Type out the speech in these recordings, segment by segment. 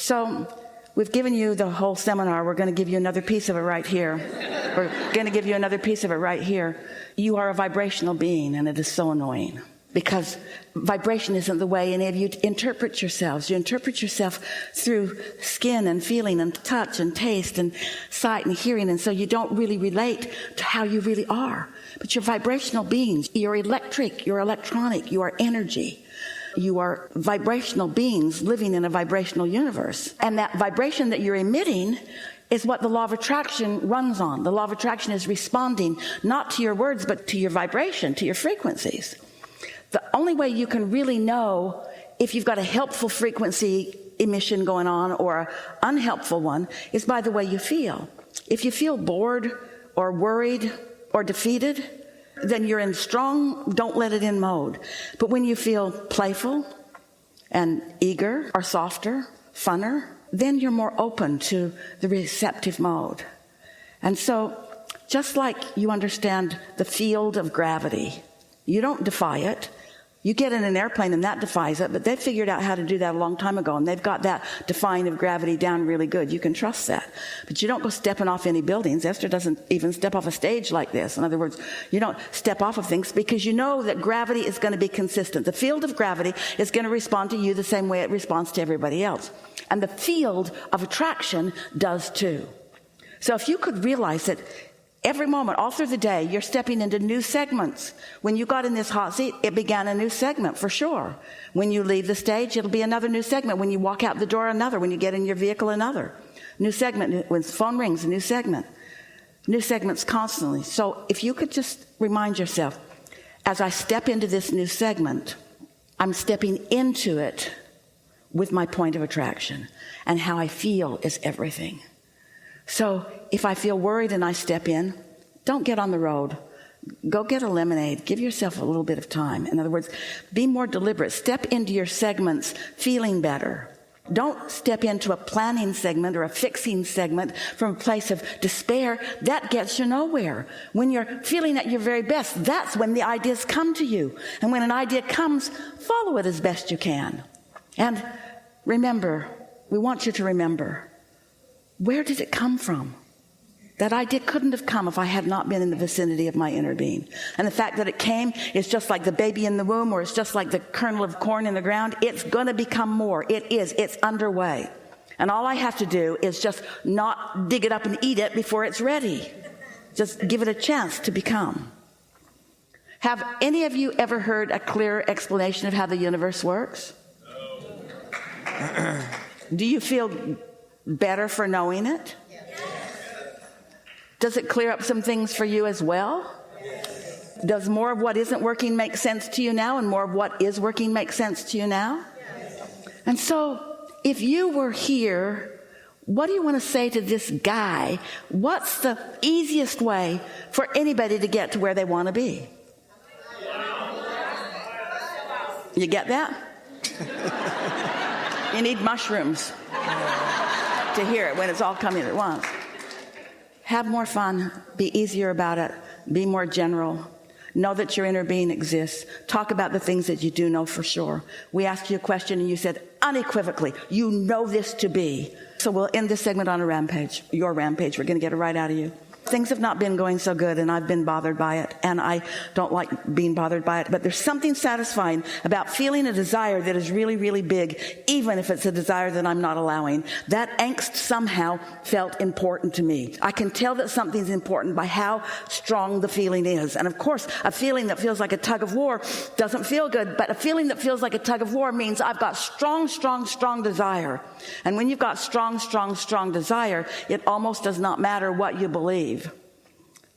So we've given you the whole seminar. We're going to give you another piece of it right here. We're going to give you another piece of it right here. You are a vibrational being, and it is so annoying. Because vibration isn't the way any of you interpret yourselves. You interpret yourself through skin and feeling and touch and taste and sight and hearing. And so you don't really relate to how you really are. But you're vibrational beings. You're electric. You're electronic. You are energy. You are vibrational beings living in a vibrational universe. And that vibration that you're emitting is what the law of attraction runs on. The law of attraction is responding not to your words, but to your vibration, to your frequencies. The only way you can really know if you've got a helpful frequency emission going on or an unhelpful one is by the way you feel. If you feel bored or worried or defeated, then you're in strong, don't let it in mode. But when you feel playful and eager or softer, funner, then you're more open to the receptive mode. And so, just like you understand the field of gravity, you don't defy it. You get in an airplane and that defies it, but they figured out how to do that a long time ago, and they've got that defying of gravity down really good. You can trust that. But you don't go stepping off any buildings. Esther doesn't even step off a stage like this. In other words, you don't step off of things because you know that gravity is going to be consistent. The field of gravity is going to respond to you the same way it responds to everybody else. And the field of attraction does too. So if you could realize that every moment, all through the day, you're stepping into new segments. When you got in this hot seat, it began a new segment for sure. When you leave the stage, it'll be another new segment. When you walk out the door, another. When you get in your vehicle, another. New segment. When the phone rings, a new segment. New segments constantly. So if you could just remind yourself, as I step into this new segment, I'm stepping into it with my point of attraction. And how I feel is everything. So if I feel worried and I step in, don't get on the road. Go get a lemonade. Give yourself a little bit of time. In other words, be more deliberate. Step into your segments feeling better. Don't step into a planning segment or a fixing segment from a place of despair. That gets you nowhere. When you're feeling at your very best, that's when the ideas come to you. And when an idea comes, follow it as best you can. And remember, we want you to remember, where did it come from? That idea couldn't have come if I had not been in the vicinity of my inner being. And the fact that it came is just like the baby in the womb, or it's just like the kernel of corn in the ground. It's going to become more. It's underway. And all I have to do is just not dig it up and eat it before it's ready. Just give it a chance to become. Have any of you ever heard a clear explanation of how the universe works? No. Do you feel better for knowing it? Does it clear up some things for you as well? Yes. Does more of what isn't working make sense to you now, and more of what is working make sense to you now? Yes. And so, if you were here, what do you want to say to this guy? What's the easiest way for anybody to get to where they want to be? You get that? You need mushrooms to hear it when it's all coming at once. Have more fun. Be easier about it. Be more general. Know that your inner being exists. Talk about the things that you do know for sure. We asked you a question and you said unequivocally, you know this to be. So we'll end this segment on a rampage. Your rampage. We're going to get it right out of you. Things have not been going so good, and I've been bothered by it, and I don't like being bothered by it. But there's something satisfying about feeling a desire that is really, really big, even if it's a desire that I'm not allowing. That angst somehow felt important to me. I can tell that something's important by how strong the feeling is. And of course, a feeling that feels like a tug of war doesn't feel good, but a feeling that feels like a tug of war means I've got strong, strong, strong desire. And when you've got strong, strong, strong desire, it almost does not matter what you believe.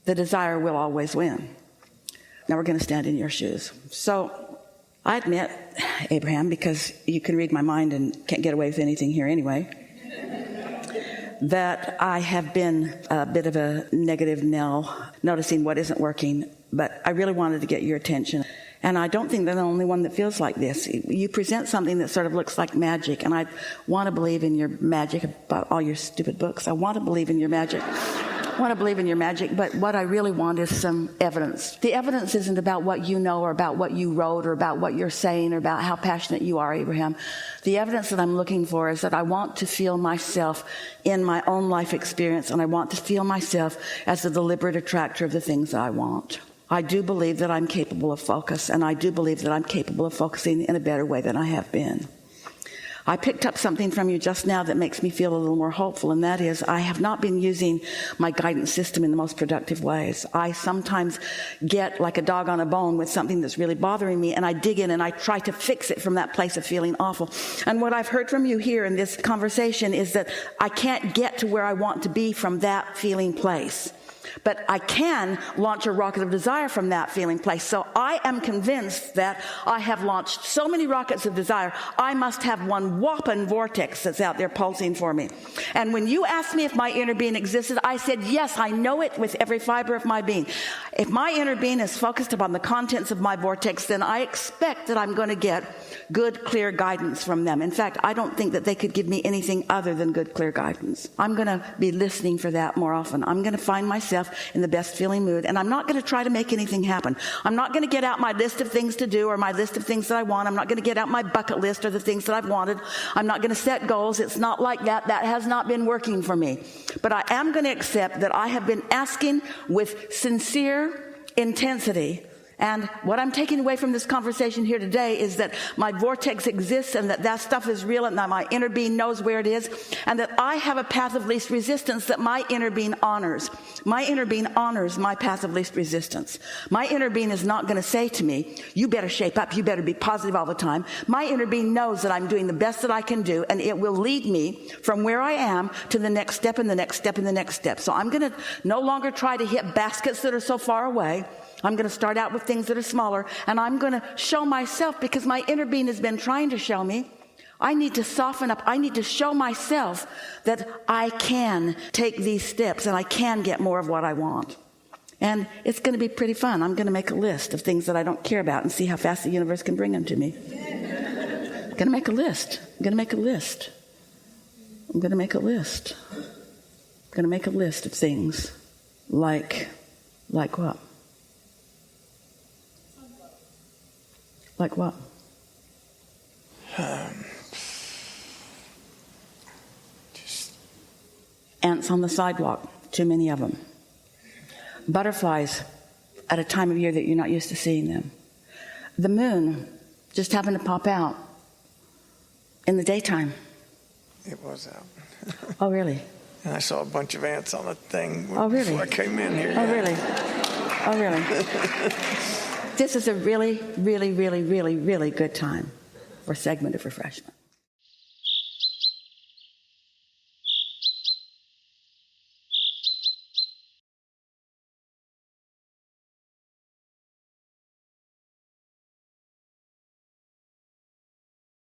The desire will always win. Now we're going to stand in your shoes. So I admit, Abraham, because you can read my mind and can't get away with anything here anyway, that I have been a bit of a negative Nell, noticing what isn't working, but I really wanted to get your attention. And I don't think they're the only one that feels like this. You present something that sort of looks like magic, and I want to believe in your magic about all your stupid books. I want to believe in your magic. want to believe in your magic, but what I really want is some evidence. The evidence isn't about what you know or about what you wrote or about what you're saying or about how passionate you are, Abraham. The evidence that I'm looking for is that I want to feel myself in my own life experience, and I want to feel myself as the deliberate attractor of the things that I want. I do believe that I'm capable of focus, and I do believe that I'm capable of focusing in a better way than I have been. I picked up something from you just now that makes me feel a little more hopeful, and that is I have not been using my guidance system in the most productive ways. I sometimes get like a dog on a bone with something that's really bothering me, and I dig in and I try to fix it from that place of feeling awful. And what I've heard from you here in this conversation is that I can't get to where I want to be from that feeling place. But I can launch a rocket of desire from that feeling place. So I am convinced that I have launched so many rockets of desire, I must have one whopping vortex that's out there pulsing for me. And when you asked me if my inner being existed, I said, yes, I know it with every fiber of my being. If my inner being is focused upon the contents of my vortex, then I expect that I'm going to get good, clear guidance from them. In fact, I don't think that they could give me anything other than good, clear guidance. I'm going to be listening for that more often. I'm going to find myself in the best feeling mood, and I'm not going to try to make anything happen. I'm not going to get out my list of things to do or my list of things that I want. I'm not going to get out my bucket list or the things that I've wanted. I'm not going to set goals. It's not like that. That has not been working for me. But I am going to accept that I have been asking with sincere intensity. And what I'm taking away from this conversation here today is that my vortex exists, and that stuff is real, and that my inner being knows where it is, and that I have a path of least resistance that my inner being honors. My inner being honors my path of least resistance. My inner being is not going to say to me, you better shape up, you better be positive all the time. My inner being knows that I'm doing the best that I can do, and it will lead me from where I am to the next step and the next step and the next step. So I'm going to no longer try to hit baskets that are so far away. I'm going to start out with things that are smaller, and I'm going to show myself, because my inner being has been trying to show me. I need to soften up. I need to show myself that I can take these steps and I can get more of what I want. And it's going to be pretty fun. I'm going to make a list of things that I don't care about and see how fast the universe can bring them to me. I'm going to make a list. I'm going to make a list. I'm going to make a list. I'm going to make a list of things like what? Like what? Just ants on the sidewalk, too many of them. Butterflies at a time of year that you're not used to seeing them. The moon just happened to pop out in the daytime. it was out. Oh, really? And I saw a bunch of ants on a thing before I came in here. Oh, really? Oh, really? This is a really, really, really, really, really good time for a segment of refreshment.